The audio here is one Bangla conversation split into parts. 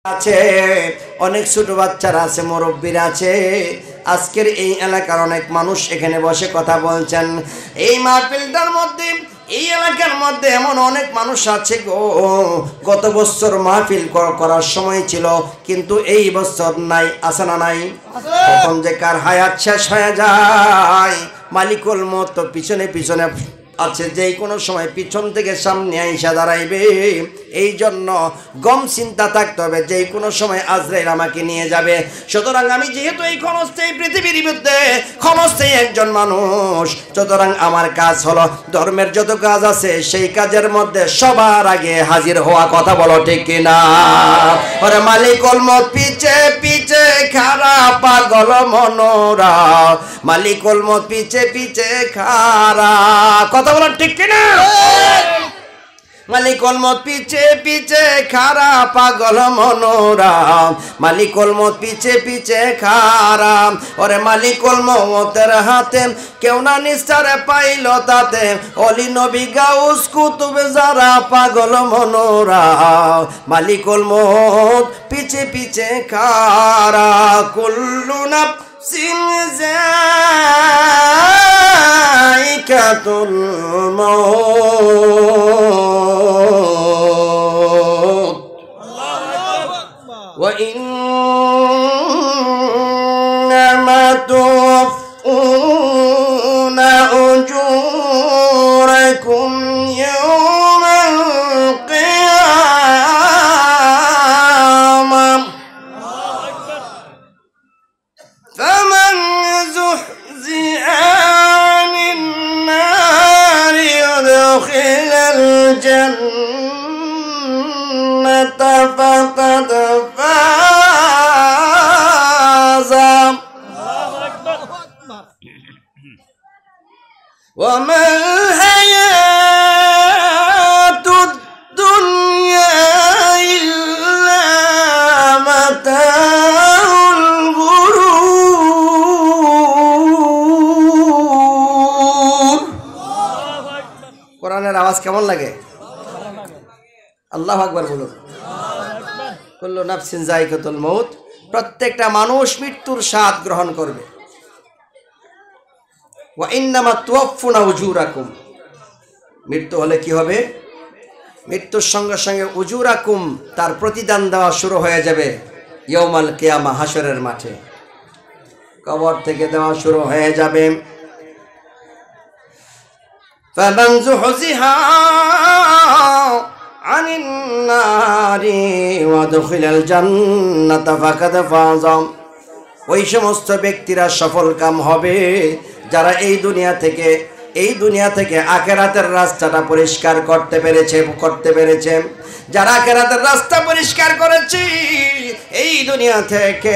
আছে, অনেক ছোট বাচ্চারা আছে, মুরব্বীরা আছে। আজকের এই এলাকার অনেক মানুষ এখানে বসে কথা বলছেন। এই মাহফিলটার মধ্যে, এই এলাকার মধ্যে এমন অনেক মানুষ আছে গো, গত বছর মাহফিল করার সময় ছিল, কিন্তু এই বছর নাই। আছে না নাই? তখন যে কার হায়াত শেষ হয়ে যায়, মালিকুল মউত তো পিছনে পিছনে আছে, যেই কোনো সময় পিছন থেকে সামনে আইসা দাঁড়াইবে। এই জন্য গম চিন্তা থাকতে হবে, যেই কোনো সময় আজরাইল আমাকে নিয়ে যাবে। সুতরাং আমি যেহেতু এই ক্ষণস্থায়ী পৃথিবীর মধ্যে ক্ষণস্থায়ী একজন মানুষ, সুতরাং আমার কাজ হলো ধর্মের যত কাজ আছে সেই কাজের মধ্যে সবার আগে হাজির হওয়া। কথা বলো ঠিক কিনা? ওরে মালিকুল মউত পিছে পিছে খারা পাগল মনোরা, মালিকুল মউত পিছে পিছে খারা। কথা বলো ঠিক কিনা? মালিকুল মউত পিছে পিছে খারা পাগল মনোরা, মালিকুল মউত পিছে পিছে খারা। ওরে মালিকুল মউতের হাতে কেউ না নিস্তারে পাইল তাতে, অলি নবী গাউস কুতুব যারা পাগল মনোরা, মালিকুল মউত পিছে পিছে খারা। কুল্লু নাফসিন যায়িকাতুল মউত ওয়া ইন্নামা তুওয়াফফুনা উজুরাকুম ইয়াওমাল কিয়ামাহ ফামান যুহজিহা আনিন নারি ওয়াদখিলাল জান্নাতা ফাকাদ ফাযা। ওয়া মাল হায়াতুদ দুনিয়া ইল্লা মাতাউল গুরুর। কোরআনের আওয়াজ কেমন লাগে? আল্লাহু আকবার বলুন। কুল্লু নাফসিন যায়িকাতুল মউত, প্রত্যেকটা মানুষ মৃত্যুর স্বাদ গ্রহণ করবে। ওয়া ইন্নামা তুওয়াফফুনা উজুরাকুম, মৃত্যু হলে কি হবে? মৃত্যুর সঙ্গে সঙ্গে উজুরাকুম, তার প্রতিদান দেওয়া শুরু হয়ে যাবে ইয়াউমাল কিয়ামা, হাসরের মাঠে। কবর থেকে দেওয়া শুরু হয়ে যাবে। ফামান যুহজিহা আনিন নারি ওয়াদখিলাল জান্নাতা ফাকাদ ফাযা। ওই সমস্ত ব্যক্তিরা সফল কাম হবে যারা এই দুনিয়া থেকে আখিরাতের রাস্তাটা পরিষ্কার করতে পেরেছে। যারা আখিরাতের রাস্তা পরিষ্কার করেছে এই দুনিয়া থেকে,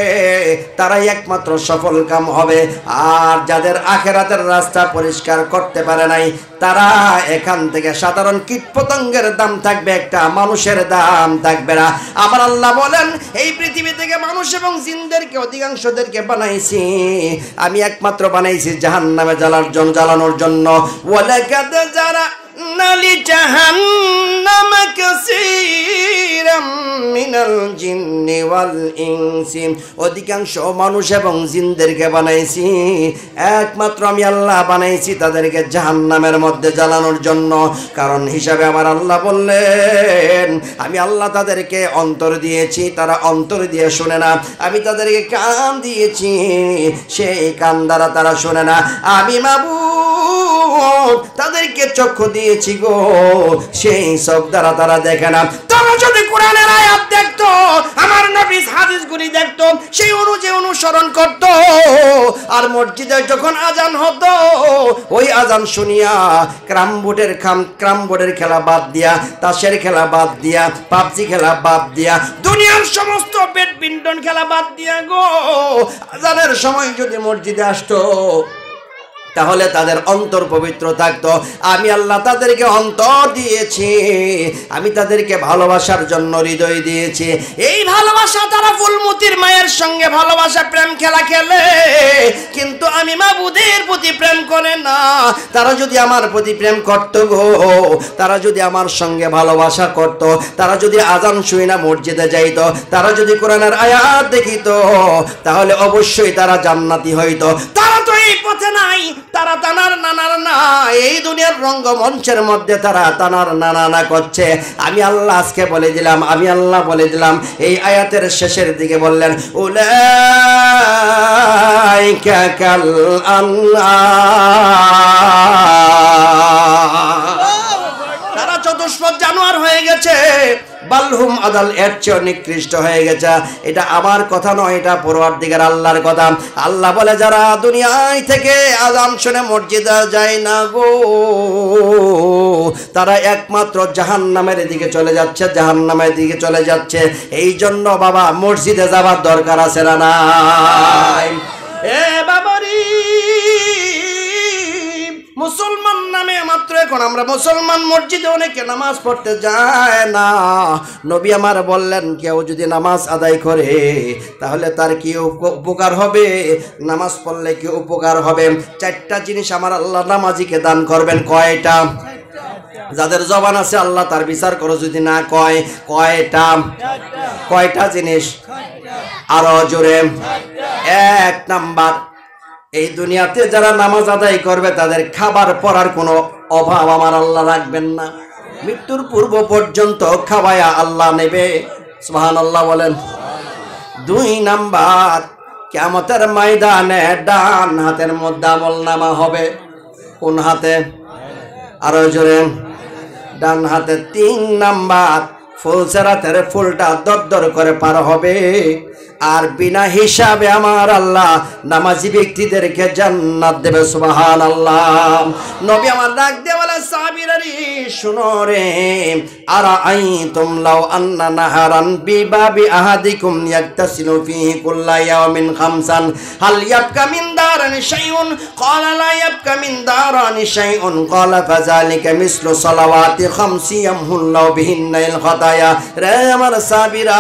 তারাই একমাত্র সফল কাম হবে। আর যাদের আখিরাতের রাস্তা পরিষ্কার করতে পারে নাই, তারা এখান থেকে সাধারণ কীটপতঙ্গের দাম থাকবে, একটা মানুষের দাম থাকবে না। আমার আল্লাহ বলেন, এই পৃথিবী থেকে মানুষ এবং জিনদেরকে, অধিকাংশদেরকে বানাইছি আমি, একমাত্র বানাইছি জাহান্নামে জ্বালানোর জন্য। ওয়ালাকাদ জারা'না লিজাহান্নাম কাসীরাম মিনাল জিন্নি ওয়াল ইনসি, অধিকাংশ মানুষ এবং জিনদেরকে বানাইছি, একমাত্র আমি আল্লাহ বানাইছি তাদেরকে জাহান্নামের মধ্যে জ্বালানোর জন্য। কারণ হিসাবে আমার আল্লাহ বললেন, আমি আল্লাহ তাদেরকে অন্তর দিয়েছি, তারা অন্তর দিয়ে শোনে না। আমি তাদেরকে কান দিয়েছি, সেই কান দ্বারা তারা শোনে না। আমি মাবুদ তাদেরকে চক্ষু দিয়েছি গো, সেই চোখ দ্বারা তারা দেখে না। তারা যদি কোরআনের আয়াত দেখতো, আমার নবীর হাদিসগুলি দেখতো, সেই অনুযায়ী অনুসরণ করত। আর মসজিদে যখন আজান হতো, ওই আজান শুনিয়া ক্রাম বোর্ডের খেলা বাদ দিয়া, তাসের খেলা বাদ দিয়া, পাবজি খেলা বাদ দিয়া, দুনিয়ার সমস্ত ব্যাডমিন্টন খেলা বাদ দিয়া গো, আজানের সময় যদি মসজিদে আসতো, তাহলে তাদের অন্তর পবিত্র থাকতো। আমি আল্লাহ তাদেরকে অন্তর দিয়েছি, আমি তাদেরকে ভালোবাসার জন্য হৃদয় দিয়েছি। এই ভালোবাসা তারা ফুলমতির মায়ের সঙ্গে ভালোবাসা প্রেম খেলা খেলে, কিন্তু আমি মাবুদের প্রতি প্রেম করে না। তারা যদি আমার প্রতি প্রেম করত গো, তারা যদি আমার সঙ্গে ভালোবাসা করত, তারা যদি আজান শুই না মসজিদে যাইত, তারা যদি কোরআনের আয়াত দেখিত, তাহলে অবশ্যই তারা জান্নাতি হইত। তারা তো এই পথে নাই, তারা তানার নানার না, এই দুনিয়ার রঙ্গমঞ্চের মধ্যে তারা তানার নানা করছে। আমি আল্লাহ আজকে বলে দিলাম, আমি আল্লাহ বলে দিলাম, এই আয়াতের শেষের দিকে বললেন উলাইকা কাল আনআম, তারা চতুষ্পদ জানোয়ার হয়ে গেছে, বালহুম আদাল, এর চেয়ে নিকৃষ্ট হয়ে গেছে। এটা আমার কথা নয়, এটা পরওয়ারদিগার আল্লাহর কথা। আল্লাহ বলে যারা দুনিয়ায় থেকে আযান শুনে মসজিদে যায় না গো, তারা একমাত্র জাহান্নামের দিকে চলে যাচ্ছে, জাহান্নামের দিকে চলে যাচ্ছে। এই জন্য বাবা মসজিদে যাবার দরকার আছে না নাই? এ বাবারি, মুসলমান নামে মাত্র এখন আমরা মুসলমান, মসজিদে অনেকে নামাজ পড়তে যায় না। নবী আমার বললেন কেউ যদি নামাজ আদায় করে তাহলে তার কি উপকার হবে, নামাজ পড়লে কি উপকার হবে? চারটা জিনিস আমার আল্লাহ নামাজিকে দান করবেন। কয়টা? যাদের জবান আছে আল্লাহ তার বিচার করো যদি না কয়। কয়টা? কয়টা জিনিস? আরো জোরে। এক নাম্বার, এই দুনিয়াতে যারা নামাজ আদায় করবে তাদের খাবার পরার কোনো অভাব আমার আল্লাহ রাখবেন না। মৃত্যুর পূর্ব পর্যন্ত খাওয়ায়া আল্লাহ নেবে। সুবহানাল্লাহ বলেন। দুই নাম্বার, কিয়ামতের ময়দানে ডান হাতের মধ্যে আমলনামা হবে। কোন হাতে? আরো জোরে। ডান হাতে। তিন নাম্বার, ফুলসেরাতের ফুলটা দরদর করে পার হবে, আর বিনা হিসাবে আমার আল্লাহ নামাজি ব্যক্তিদেরকে জান্নাত দেবে। সুবহানাল্লাহ। নবী আমার ডাক দিয়ে বলে সাহাবীরা রে শুনো রে, আরা আইতুম লাউ আন্না নাহারান বিবাবি আহাদিকুম ইয়াগতাসিলু ফিহি কুল্লা ইয়াওমিন খামসান হাল ইয়াবকা মিন দারানি শাইউন ক্বালা লা ইয়াবকা মিন দারানি শাইউন ক্বালা ফাযালিকা মিসলু সালাওয়াতি খামসি ইয়ামহুল্লাহু বিহিন্নাল খাতায়া। রে আমার সাহাবীরা,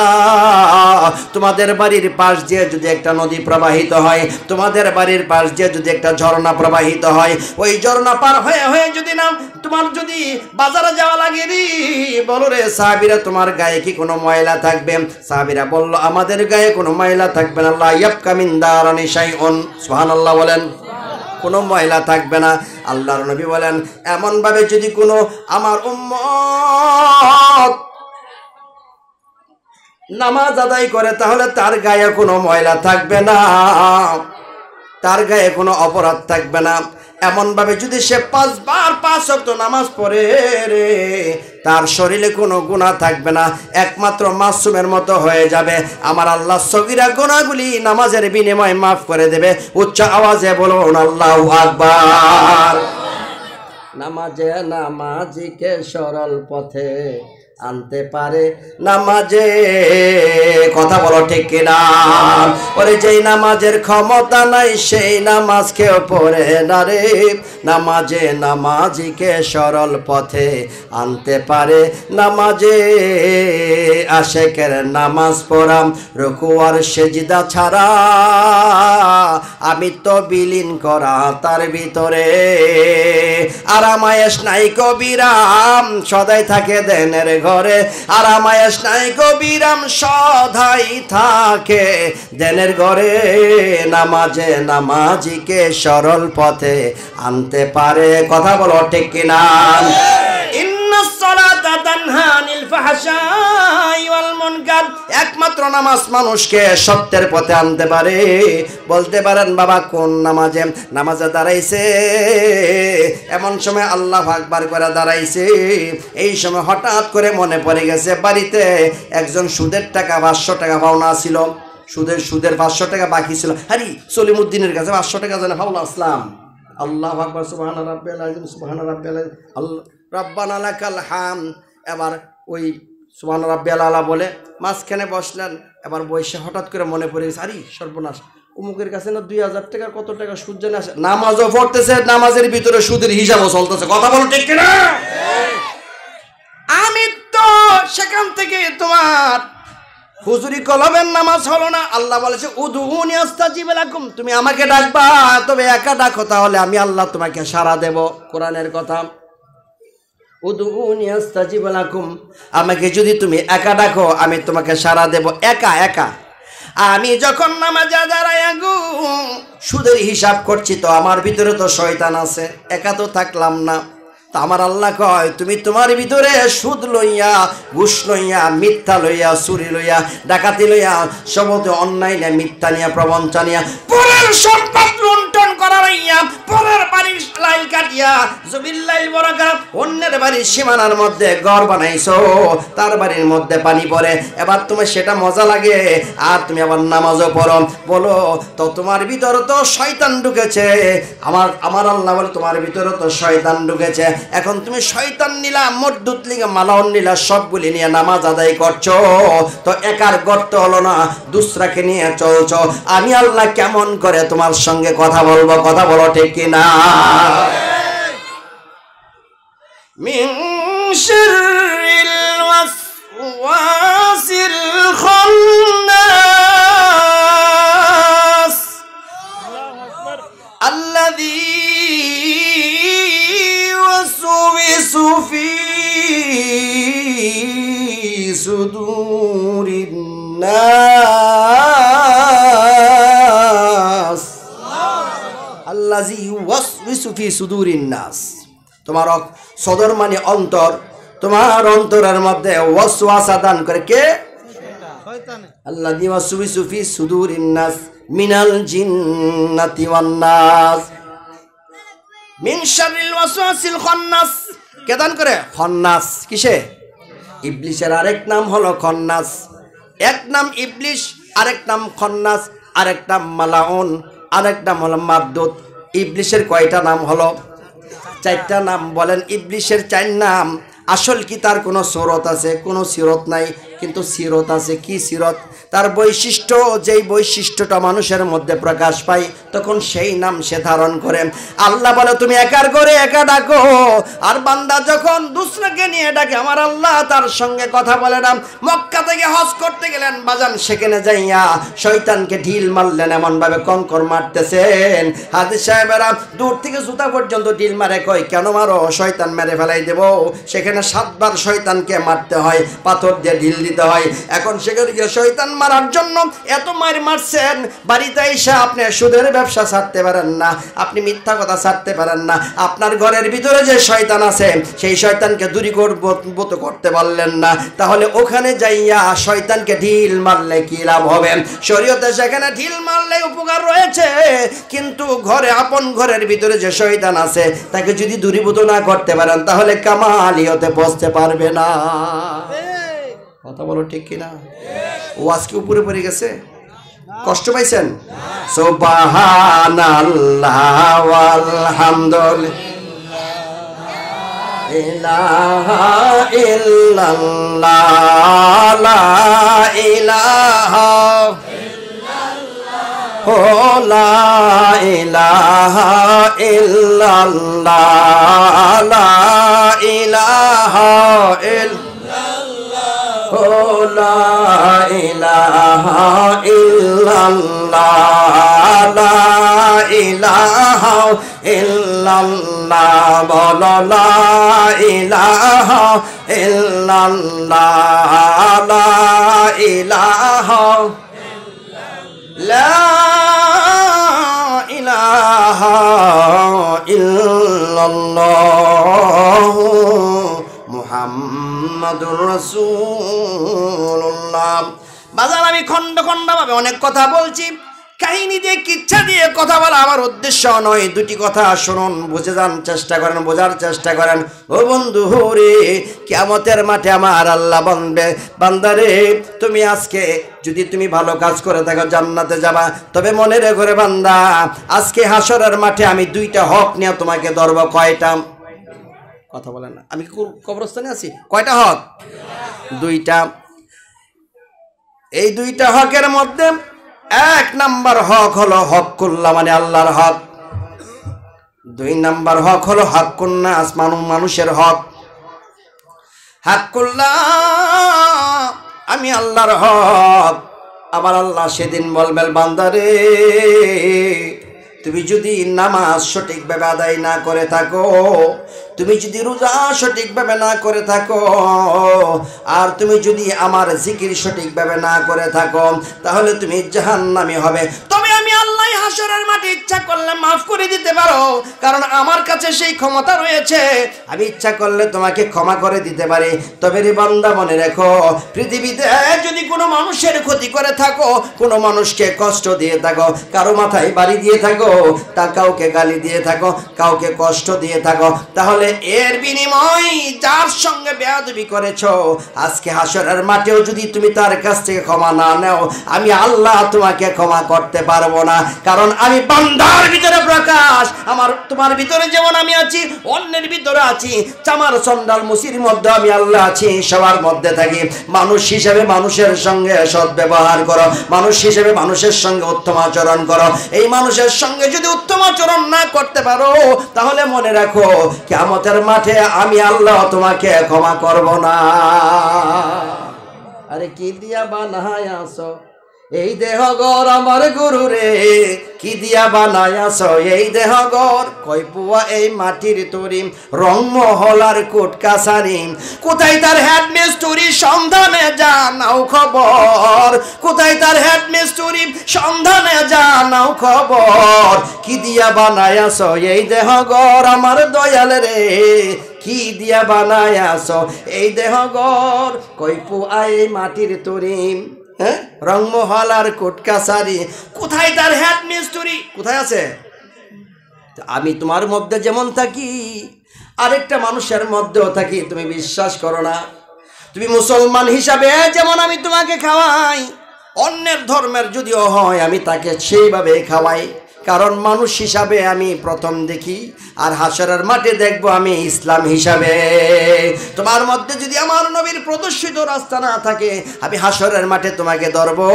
তোমাদের বাড়ির পাশ দিয়ে যদি একটা নদী প্রবাহিত হয়, তোমাদের বাড়ির পাশ দিয়ে যদি একটা ঝর্ণা প্রবাহিত হয়, ওই ঝর্ণা পার হয়ে হয়ে যদি না তোমার যদি বাজারে যাওয়া লাগে রে, বলো রে সাহাবীরা তোমার গায়ে কি কোনো ময়লা থাকবে? সাহাবীরা বলল আমাদের গায়ে কোনো ময়লা থাকবে না। লা ইয়াবকা মিন দারানি শাইউন। সুবহানাল্লাহ বলেন। কোনো ময়লা থাকবে না। আল্লাহর নবী বলেন এমন ভাবে যদি কোনো আমার উম্মত নামাজ আদায় করে তাহলে তার গায়ে কোনো ময়লা থাকবে না, তার গায়ে কোনো অপরাধ থাকবে না। এমন ভাবে যদি সে 5 বার 5 ওয়াক্ত নামাজ পড়ে রে, তার শরীরে কোনো গুনাহ থাকবে না, একমাত্র মাসুমের মতো হয়ে যাবে। আমার আল্লাহ সগীরা গুনাহগুলি নামাজের বিনিময়ে মাফ করে দেবে। উচ্চ আওয়াজে বলুন আল্লাহু আকবার। নামাজে নামাজিকে সরল পথে আনতে পারে নামাজে, কথা বলো ঠিক কিনা? ওরে যেই নামাজের ক্ষমতা নাই সেই নামাজ কেউ পড়ে না রে। নামাজে নামাজিকে সরল পথে আনতে পারে নামাজে, আশেকের নামাজ পড়াম রুকু আর সেজদা ছাড়া, আমি তো বিলীন করা তার ভিতরে। আরামায়েশ নাই কবিরাম সদাই থাকে দেনের ঘরে, আরামায়েশ নাই কবিরাম সদাই থাকে দেনের ঘরে। নামাজে নামাজিকে সরল পথে আনতে পারে, কথা বলো ঠিক কিনা? ইন্নাস সালাতা তানহা আনিল ফাহশাই ওয়াল মুনকার। একমাত্র নামাজ মানুষকে সত্যের পথে আনতে পারে। বলতে পারেন বাবা কোন নামাজে? নামাজে দাঁড়াইছে, এমন সময় আল্লাহু আকবার করে দাঁড়াইছে, এই সময় হঠাৎ করে মনে পড়ে গেছে বাড়িতে একজন সুদের টাকা 500 টাকা পাওনা ছিল, সুদের 500 টাকা বাকি ছিল। আরে সলিমুদ্দিনের কাছে 500 টাকা জানে পাওনা আসলাম। আল্লাহু আকবার, সুবহানা রাব্বিয়াল আযীম, সুবহানা রাব্বিয়াল আযীম, আল্লাহ রাব্বানা লাকাল হামদ। এবার ওই সুবহানা রাব্বিয়াল আলা বলে মাঝখানে বসলেন। এবার বসে হঠাৎ করে মনে পড়ে গেছে, আরে সর্বনাশ অমুকের কাছে না 2000 টাকার কত টাকা সুদ জানে আসে, নামাজও পড়তেছে, নামাজের ভিতরে সুদের হিসাবও চলতেছে। কথা বলো ঠিক কিনা? আমি তো সেখান থেকে তোমার হুজুরি কলমের নামাজ হলো না। আল্লাহ বলেছে উদুনি আস্তাজিব লাকুম, তুমি আমাকে ডাকবা, তবে একা ডাকো, তাহলে আমি আল্লাহ তোমাকে সাড়া দেব। কোরআনের কথা, উদুনি আস্তাজিব লাকুম, আমাকে যদি তুমি একা ডাকো আমি তোমাকে সাড়া দেব। একা একা আমি যখন নামাজে দাঁড়াই সুদের হিসাব করছি, তো আমার ভিতরে তো শয়তান আছে, একা তো থাকলাম না। তা আমার আল্লাহ কয় তুমি তোমার ভিতরে সুদ লইয়া, ঘুষ লইয়া, মিথ্যা লইয়া, চুরি লইয়া, ডাকাতি লইয়া, সমস্ত অন্যায় নিয়ে, মিথ্যা নিয়ে, প্রবঞ্চনা নিয়া, পরের সম্পদ লুণ্ঠন করা লইয়া, পরের বাড়ির লাইল কাটিয়া, জবিল্লাইল বরাকার, অন্যের বাড়ির সীমানার মধ্যে ঘর বানাইছো, তার বাড়ির মধ্যে পানি পড়ে, এবার তোমার সেটা মজা লাগে, আর তুমি আবার নামাজও পড়ো। বলো তো তোমার ভিতরে তো শয়তান ঢুকেছে। আমার আল্লাহ বলে তোমার ভিতরে তো শয়তান ঢুকেছে। এখন তুমি শয়তান নিলা, মদ্দুত লিগা, মালাউন নিলা, সবগুলি নিয়ে নামাজ আদায় করছো, তো একার গর্ত হলো না, দুসরাকে নিয়ে চলছো। আমি আল্লাহ কেমন করে তোমার সঙ্গে কথা বলবো? কথা বলো ঠিক কিনা? মিন শাররিল ওয়াসওয়াসিল খান্নাস আল্লাযী ইউওয়াসওয়িসু ফি সুদুরিন নাস, আল্লাযী ইউওয়াসওয়িসু ফি সুদুরিন নাস। তোমার সদর মানে অন্তর, তোমার অন্তরের মধ্যে ওয়াসওয়াসা দান করে কে? শয়তান। আল্লাযী ইউওয়াসওয়িসু ফি সুদুরিন নাস মিনাল জিন্নাতি ওয়ান নাস। মিন শাররিল ওয়াসওয়াসিল খান্নাস, কে দান করে? খান্নাস। কিসে? ইবলিসের আরেক নাম হলো খান্নাস। এক নাম ইবলিস, আরেক নাম খান্নাস, আরেক নাম মালাউন, আরেক নাম হলো মারদুদ। ইবলিসের কয়টা নাম হলো? 4টা নাম। বলেন ইবলিসের 4 নাম। আসল কি তার কোনো সুরত আছে? কোনো সিরত নাই, কিন্তু সিরত আছে। কি সিরত? তার বৈশিষ্ট্য, যেই বৈশিষ্ট্যটা মানুষের মধ্যে প্রকাশ পায় তখন সেই নাম সে ধারণ করে। আল্লাহ বলে তুমি একার করে একা ডাকো, আর বান্দা যখন দুসরাকে নিয়ে ডাকে আমার আল্লাহ তার সঙ্গে কথা বলে না। মক্কা থেকে হজ করতে গেলেন বাজান, সেখানে যাইয়া শয়তানকে ঢিল মারলেন, এমন ভাবে কঙ্কর মারতেছেন, হাদিস সাহেবেরা দূর থেকে জুতা পর্যন্ত ঢিল মারে। কই কেন মারো? শয়তান মেরে ফেলাই দেব। সেখানে 7 বার শয়তানকে মারতে হয়, পাথর দিয়ে ঢিল দিতে হয়। এখন সেখানে গিয়ে শয়তান মারার জন্য এত মার মারছেন, বাড়িতে এসে আপনি সুদের ব্যবসা ছাড়তে পারেন না, আপনি মিথ্যা কথা ছাড়তে পারেন না, আপনার ঘরের ভিতরে যে শয়তান আছে সেই শয়তানকে দূরী করতে পারলেন না, তাহলে ওখানে যাইয়া শয়তানকে ঢিল মারলে কি লাভ হবে? শরীয়তে সেখানে ঢিল মারলে উপকার রয়েছে, কিন্তু ঘরে, আপন ঘরের ভিতরে যে শয়তান আছে তাকে যদি দূরীভূত না করতে পারেন তাহলে কামালিয়তে পৌঁছতে পারবে না। কথা বলো ঠিক কিনা? ওয়াজ কি উপরে পড়ে গেছে? কষ্ট পাইছেন? সুবহানাল্লাহ ওয়ালহামদুলিল্লাহ ইলাহা ইল্লাল্লাহ লা ইলাহা ইল্লাল্লাহ ও লা ইলাহা ইল্লাল্লাহ লা ইলাহা ইল্লাল্লাহ ও লা ইলাহা ইল্লাল্লাহ লা ইলাহা ইল্লাল্লাহ বলো লা ইলাহা ইল্লাল্লাহ লা ইলাহা লা ইলাহা ইল্লাল্লাহ মুহাম্মাদুর রাসূলুল্লাহ। বাজার আমি খন্ড খন্ড ভাবে অনেক কথা বলছি, কাহিনী দিয়ে, কিচ্ছা দিয়ে কথা বলা আমার উদ্দেশ্য নয়। 2টি কথা শুনুন, বুঝে যান চেষ্টা করেন, বোঝার চেষ্টা করেন। ও বন্ধু রে, কিয়ামতের মাঠে আমার আল্লাহ বলবে, বান্দারে তুমি আজকে যদি তুমি ভালো কাজ করে থাকো জান্নাতে যাবা, তবে মনে রেখো রে বান্দা, আজকে হাসরের মাঠে আমি 2টা হক নিয়ে তোমাকে ধরব। কয়টা? কথা বলেন না, আমি কবরস্থানে আছি। কয়টা হক? 2টা। এই 2টা হকের মধ্যে এক নাম্বার হক হলো হকুল্লাহ মানে আল্লাহর হক। দুই নাম্বার হক হলো হাক্কুন নাস মানুষের হক। হাক্কুল্লাহ আমি আল্লাহর হক। আবার আল্লাহ সেদিন বলবেন বান্দারে তুমি যদি নামাজ সঠিকভাবে আদায় না করে থাকো, তুমি যদি রোজা সঠিকভাবে না করে থাকো, আর তুমি যদি আমার জিকির সঠিকভাবে না করে থাকো, তাহলে তুমি জাহান্নামী হবে। তবে আমি আল্লাহ হাসরের মাঠে ইচ্ছা করলে মাফ করে দিতে পারো, কারণ আমার কাছে সেই ক্ষমতা রয়েছে। আমি ইচ্ছা করলে তোমাকে ক্ষমা করে দিতে পারি। তবে রে বান্দা মনে রেখো, পৃথিবীতে যদি কোনো মানুষের ক্ষতি করে থাকো, কোনো মানুষকে কষ্ট দিয়ে থাকো, কারো মাথায় বাড়ি দিয়ে থাকো, তা কাউকে গালি দিয়ে থাকো, কাউকে কষ্ট দিয়ে থাকো, তাহলে এর বিনিময় যার সঙ্গে বেয়াদবি করেছো, আজকে হাসরের মাঠেও যদি তুমি তার কাছ থেকে ক্ষমা না নাও, আমি আল্লাহ তোমাকে ক্ষমা করতে পারবো না। কারণ আমি বান্দার ভিতরে প্রকাশ, আমার তোমার ভিতরে যেমন আমি আছি, অন্যের ভিতরে আছি, চামার সন্ডাল মুসির মধ্যে আমি আল্লাহ আছি, সবার মধ্যে থাকি। মানুষ হিসেবে মানুষের সঙ্গে সৎ ব্যবহার করো, মানুষ হিসেবে মানুষের সঙ্গে উত্তম আচরণ করো। এই মানুষের সঙ্গে যদি উত্তম আচরণ না করতে পারো, তাহলে মনে রাখো কিয়ামতের মাঠে আমি আল্লাহ তোমাকে ক্ষমা করব না। আরে কি দিয়া বানায়াছো এই দেহ গর আমার গুরু রে, কি দিয়া বানায়াছো এই দেহ গর, কই পুয়া এই মাটির তরি, রং মহলার কোট কাছারি, কোথায় তার হেড মিস্ত্রি সন্ধানে জানাও খবর, কোথায় তার হেড মিস্ত্রি সন্ধানে জানাও খবর, কি দিয়া বানায়াছো এই দেহ গর আমার দয়াল রে, কি দিয়া বানায়াছো এই দেহ গর, কই পুয়া এই মাটির তরি, রংমহল আর কোটকাছারি, কোথায় তার হেড মিস্ত্রি, কোথায় আছে? আমি তোমার মধ্যে যেমন থাকি, আরেকটা মানুষের মধ্যেও থাকি, তুমি বিশ্বাস করো না? তুমি মুসলমান হিসাবে যেমন আমি তোমাকে খাওয়াই, অন্যের ধর্মের যদিও হয় আমি তাকে সেইভাবে খাওয়াই, কারণ মানুষ হিসাবে আমি প্রথম দেখি, আর হাসরের মাঠে দেখবো আমি ইসলাম হিসাবে। তোমার মধ্যে যদি আমার নবীর প্রদর্শিত রাস্তা না থাকে, আমি হাসরের মাঠে তোমাকে ধরবো।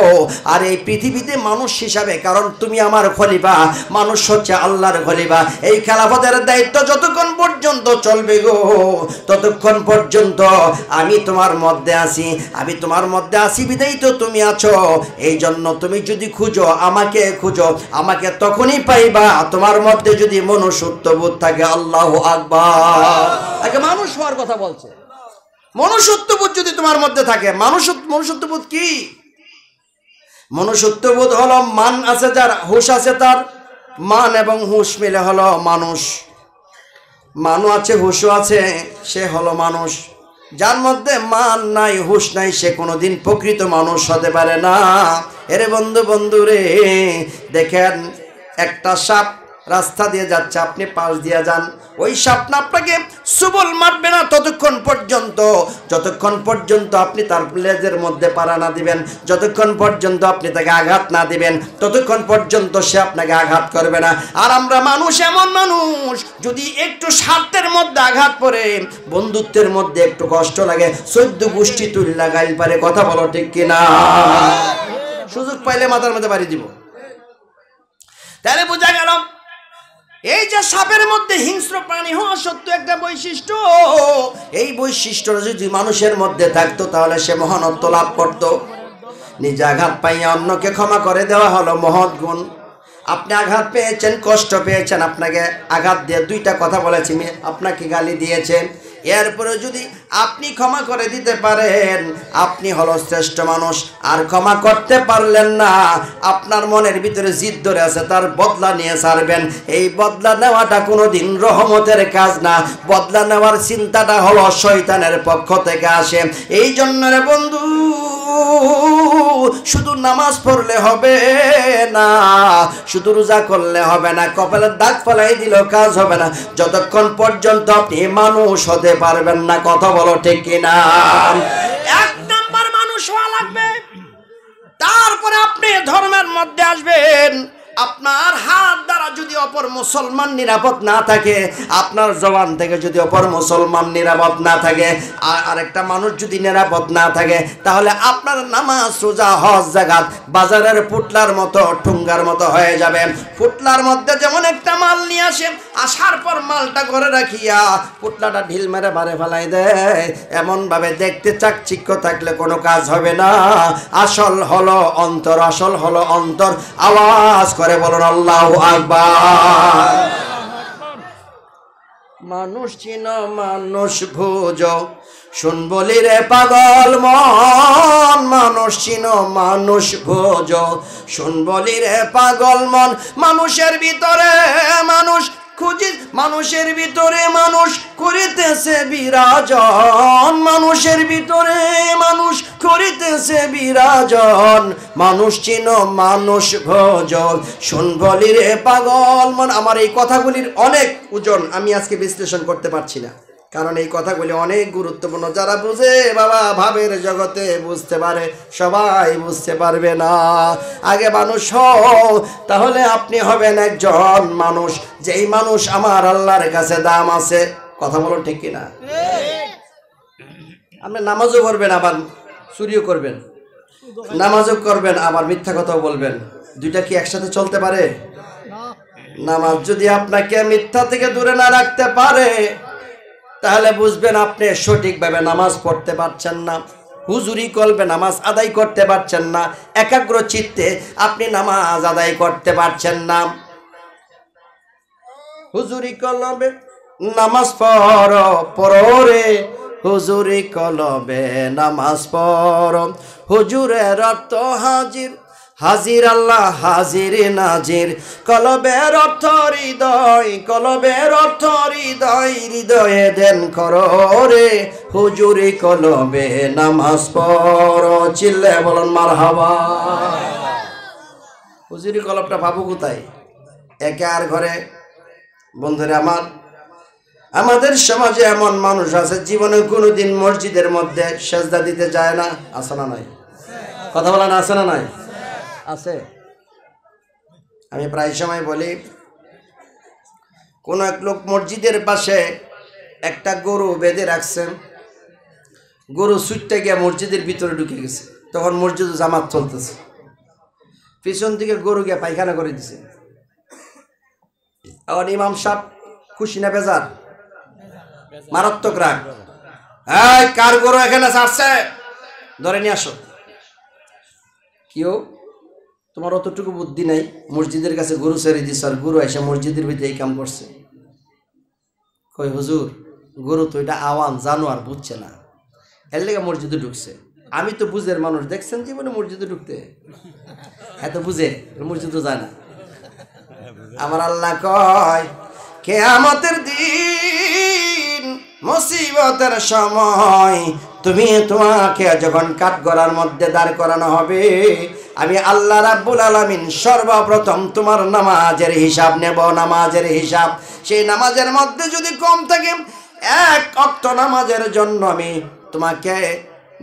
আর এই পৃথিবীতে মানুষ হিসাবে, কারণ তুমি আমার খলিফা, মানুষ হচ্ছে আল্লাহর খলিফা, এই খেলাফতের দায়িত্ব যতক্ষণ পর্যন্ত চলবে গো, ততক্ষণ পর্যন্ত আমি তোমার মধ্যে আছি। আমি তোমার মধ্যে আছি বিধাই তো তুমি আছো। এই জন্য তুমি যদি খুঁজো, আমাকে খুঁজো, আমাকে তখনই পাইবা তোমার মধ্যে যদি মনুষ্যত্ববোধ থাকে। আল্লাহু আকবার। আগে মানুষ হওয়ার কথা বলছে, মনুষ্যত্ববোধ যদি তোমার মধ্যে থাকে। মনুষ্যত্ববোধ কি? মনুষ্যত্ববোধ হলো মান আছে যার, হুঁশ আছে তার, মান এবং হুঁশ মিলে হলো মানুষ। মানু আছে, হুঁশও আছে, সে হলো মানুষ। যার মধ্যে মান নাই, হুঁশ নাই, সে কোনোদিন প্রকৃত মানুষ হতে পারে না। এরে বন্ধু রে, দেখেন একটা সাপ রাস্তা দিয়ে যাচ্ছে, আপনি পাশ দিয়ে যান, ওই সাপ না আপনাকে সুবল মারবে না ততক্ষণ পর্যন্ত, যতক্ষণ পর্যন্ত আপনি তার লেজের মধ্যে পাড়া না দিবেন, যতক্ষণ পর্যন্ত আপনি তাকে আঘাত না দিবেন, ততক্ষণ পর্যন্ত সে আপনাকে আঘাত করবে না। আর আমরা মানুষ এমন মানুষ, যদি একটু স্বার্থের মধ্যে আঘাত পড়ে, বন্ধুত্বের মধ্যে একটু কষ্ট লাগে, 14 গোষ্ঠী তুল্লা গাইল পারে। কথা বলো ঠিক কিনা? সুযোগ পাইলে মাথার মধ্যে বাড়ি দিব। তাহলে বোঝা গেল এই যে সাপের মধ্যে হিংস্র প্রাণী হওয়া সত্য একটা বৈশিষ্ট্য, এই বৈশিষ্ট্য যদি মানুষের মধ্যে থাকতো, তাহলে সে মহানত্ব লাভ করত। নিজে আঘাত পাইয়া অন্যকে ক্ষমা করে দেওয়া হলো মহৎ গুণ। আপনি আঘাত পেয়েছেন, কষ্ট পেয়েছেন, আপনাকে আঘাত দিয়ে দুইটা কথা বলেছি, আপনাকে গালি দিয়েছে, এরপরে যদি আপনি ক্ষমা করে দিতে পারেন, আপনি হলো শ্রেষ্ঠ মানুষ। আর ক্ষমা করতে পারলেন না, আপনার মনের ভিতরে জিদ ধরে আছে, তার বদলা নিয়ে ছাড়বেন। এই বদলা নেওয়াটা কোনোদিন রহমতের কাজ না, বদলা নেওয়ার চিন্তাটা হলো শয়তানের পক্ষ থেকে আসে। এই জন্য রে বন্ধু, শুধু নামাজ পড়লে হবে না, শুধু রোজা করলে হবে না, কপালের দাগ ফেলাই দিলেও কাজ হবে না, যতক্ষণ পর্যন্ত আপনি মানুষ হতে পারবেন না। কথা বলো ঠিক কিনা? এক নাম্বার মানুষ হওয়া লাগবে, তারপরে আপনি ধর্মের মধ্যে আসবেন। আপনার হাত দ্বারা যদি অপর মুসলমান নিরাপদ না থাকে, আপনার জবান থেকে যদি অপর মুসলমান নিরাপদ না থাকে, আর আরেকটা মানুষ যদি নিরাপদ না থাকে, তাহলে আপনার নামাজ রোজা হজ জাকাত বাজারের পুটলার মতো ঠুঙ্গার মতো হয়ে যাবে। পুটলার মধ্যে যেমন একটা মাল নিয়ে আসে, আসার পর মালটা করে রাখিয়া পুটলাটা ঢিল মেরে বারে ফেলাই দেয়, এমন ভাবে দেখতে চাকচিক্য থাকলে কোনো কাজ হবে না। আসল হলো অন্তর, আসল হলো অন্তর। আওয়াজ করে বলুন আল্লাহু আকবার। মানুষ চিনো মানুষ ভোজো, শুন বলি রে পাগল মন। মানুষ চিনো মানুষ ভোজো, শুন বলি রে পাগল মন। মানুষের ভিতরে মানুষ খুঁজি, মানুষের ভিতরে মানুষ করিতেছে বিরাজন। মানুষের ভিতরে মানুষ করিতেছে বিরাজন। মানুষ চিনো মানুষ ভোজন, শুন বলি রে পাগল মন। আমার এই কথাগুলির অনেক ওজন, আমি আজকে বিশ্লেষণ করতে পারছি না, কারণ এই কথাগুলি অনেক গুরুত্বপূর্ণ। যারা বুঝে বাবা ভাবের জগতে বুঝতে পারে, সবাই বুঝতে পারবে না। আগে মানুষ হও, তাহলে আপনি হবেন একজন মানুষ, যেই মানুষ আমার আল্লাহর কাছে দাম আছে। কথা বলুন ঠিক কিনা? আপনি নামাজও করবেন, আবার চুরিও করবেন, নামাজও করবেন, আবার মিথ্যা কথাও বলবেন। দুইটা কি একসাথে চলতে পারে? নামাজ যদি আপনাকে মিথ্যা থেকে দূরে না রাখতে পারে, তাহলে বুঝবেন আপনি সঠিকভাবে নামাজ পড়তে পারছেন না, হুজুরি কলবে নামাজ আদায় করতে পারছেন না, একাগ্র চিত্তে আপনি নামাজ আদায় করতে পারছেন না। হুজুরি কলবে নামাজ পড়ো পড়ো রে, হুজুরি কলবে নামাজ পড়ো। হুজুরের অর্থ হাজির, হাজির আল্লাহ হাজির নাজির। কলবের অর্থ হৃদয়, কলবের অর্থ হৃদয়, হৃদয়ে দেন করো রে, হুজুরি কলবে নামাজ পড়ো। চিল্লে বলুন মারহাবা। হুজুরি কলবটা পাবো কোথায়? একে আর ঘরে? বন্ধুরা আমার, আমাদের সমাজে এমন মানুষ আছে জীবনে কোনোদিন মসজিদের মধ্যে সেজদা দিতে যায় না। আছে না নাই? কথা বলা না, আছে না নাই? আছে। আমি প্রায় সময় বলি, কোন এক লোক মসজিদের পাশে একটা গরু বেঁধে রাখছেন, গরু ছুটতে গিয়ে মসজিদের ভিতরে ঢুকে গেছে। তখন মসজিদে জামাত চলতেছে, পিছন দিকে গরু গিয়ে পায়খানা করে দিছে। এখন ইমাম সাহেব খুশি না বেজার? মারাত্মক রাগ। এই কার গরু এখানে ছাড়ছে, ধরে নিয়ে আসো। কেউ তোমার অতটুকু বুদ্ধি নাই, মসজিদের কাছে গরু ছেড়ে দিস, আর গরু এসে মসজিদের ভিতরে এই কাম করছে। কই হুজুর, গরু তো এটা আওয়ান জানোয়ার, বুঝছে না, এর লেগে মসজিদে ঢুকছে। আমি তো বুঝের মানুষ, দেখছেন জীবনে মসজিদে ঢুকতে? এত বুঝে মসজিদে যায় না। আমার আল্লাহ কয়, কিয়ামতের দিন মুসিবতের সময় তুমি তোমাকে যখন কাঠগড়ার মধ্যে দাঁড় করানো হবে, আমি আল্লাহ রাব্বুল আলামিন সর্বপ্রথম তোমার নামাজের হিসাব নেব। নামাজের হিসাব, সেই নামাজের মধ্যে যদি কম থাকে, এক ওয়াক্ত নামাজের জন্য আমি তোমাকে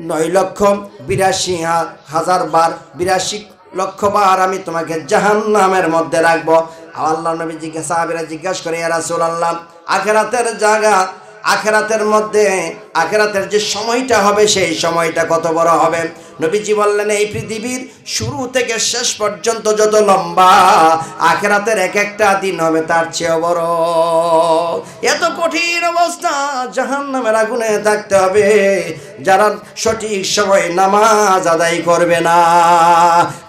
9,82,000 বার, 82 লক্ষ বার আমি তোমাকে জাহান্নামের মধ্যে রাখবো। আল্লাহ নবী সাহাবীরা জিজ্ঞাসা করে, ইয়া রাসূলুল্লাহ, আখিরাতের জায়গা, আখিরাতের মধ্যে আখিরাতের যে সময়টা হবে সেই সময়টা কত বড় হবে? নবীজি বললেন, এই পৃথিবীর শুরু থেকে শেষ পর্যন্ত যত লম্বা, আখিরাতের এক একটা দিন হবে তার চেয়ে বড়। এত কঠিন অবস্থা, জাহান্নামের আগুনে থাকতে হবে যারা সঠিক সময় নামাজ আদায় করবে না।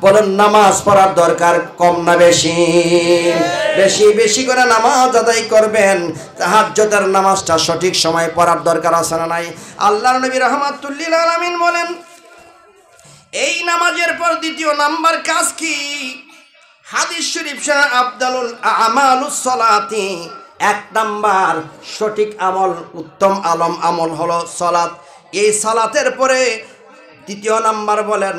বলেন, নামাজ পড়ার দরকার কম না বেশি? বেশি বেশি করে নামাজ আদায় করবেন। তাহাজ্জুদের নামাজটা সঠিক সময় পড়ার দরকার আছে না নাই? আল্লাহর নবী রাহমাতুল লিল আলামিন বলেন, এই নামাজের পর দ্বিতীয় নাম্বার কাজ কি? হাদিস শরীফ শোনা, আফদালুল আমালুস সালাতি, এক নাম্বার সঠিক আমল, উত্তম আমল হলো সালাত। এই সালাতের পরে দ্বিতীয় নাম্বার বলেন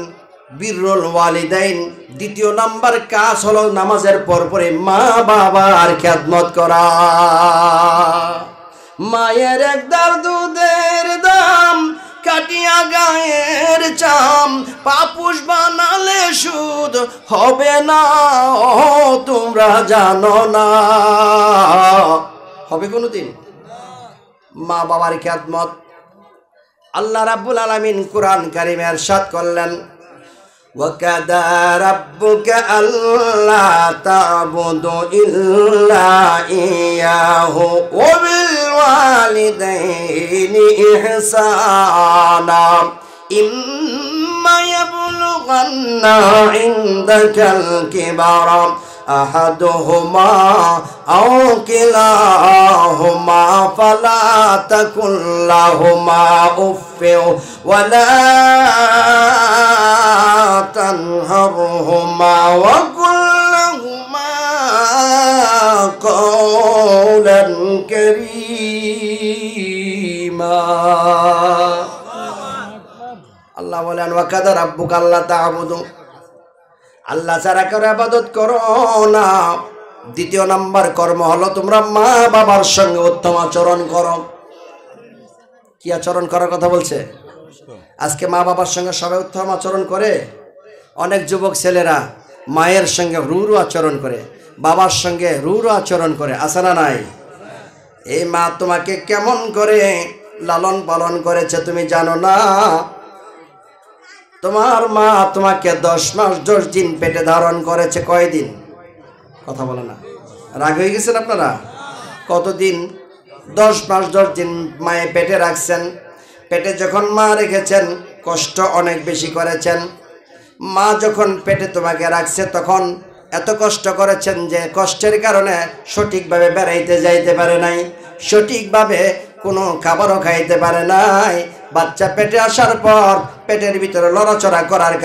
বিররুল ওয়ালিদাইন। দ্বিতীয় নাম্বার কাজ হলো নামাজের পরে মা বাবার খেদমত করা। মায়ের একদার দুধের দাম কাটিয়া গায়ের চাম, পাপুষ বানালে সুদ মাবুদ হবে না, ও তোমরা জানো না। হবে কোনোদিন? মা বাবার খিদমত আল্লাহ রাব্বুল আলামিন কুরআন কারীমে ইরশাদ করলেন, ওয়াকাদা রাব্বুকা আল্লা তা'বুদু ইল্লা ইয়াহু ওয়া বিল ওয়ালিদাইনি ইহসানা ইম্মা ইয়াবলুগান্না ইনদাকাল কিবারা আহাদুহুমা আও কিলাহুমা ফালা তাকুল লাহুমা উফফিন ওয়ালা তানহারহুমা ওয়া কুল লাহুমা কওলান কারীমা। আল্লাহ বলেন, ওয়া কাদা রাব্বুকা আল্লা তা'বুদু, আল্লাহ ছাড়া কারো ইবাদত করো না। দ্বিতীয় নাম্বার কর্ম হলো তোমরা মা বাবার সঙ্গে উত্তম আচরণ করো। কি আচরণ করার কথা বলছে? আজকে মা বাবার সঙ্গে সবাই উত্তম আচরণ করে? অনেক যুবক ছেলেরা মায়ের সঙ্গে রূঢ় আচরণ করে, বাবার সঙ্গে রূঢ় আচরণ করে, আছে না নাই? এই মা তোমাকে কেমন করে লালন পালন করেছে তুমি জানো না? তোমার মা তোমাকে 10 মাস 10 দিন পেটে ধারণ করেছে। কয়দিন? কথা বলে না, রাগ হয়ে গেছেন আপনারা? কতদিন? 10 মাস 10 দিন মায়ে পেটে রাখছেন। পেটে যখন মা রেখেছেন কষ্ট অনেক বেশি করেছেন। মা যখন পেটে তোমাকে রাখছে তখন এত কষ্ট করেছেন যে কষ্টের কারণে সঠিকভাবে বেড়াইতে যাইতে পারে নাই, সঠিকভাবে কোনো খাবারও খাইতে পারে নাই। বাচ্চা পেটে আসার পর পেটের ভিতরে লড়াচড়া করার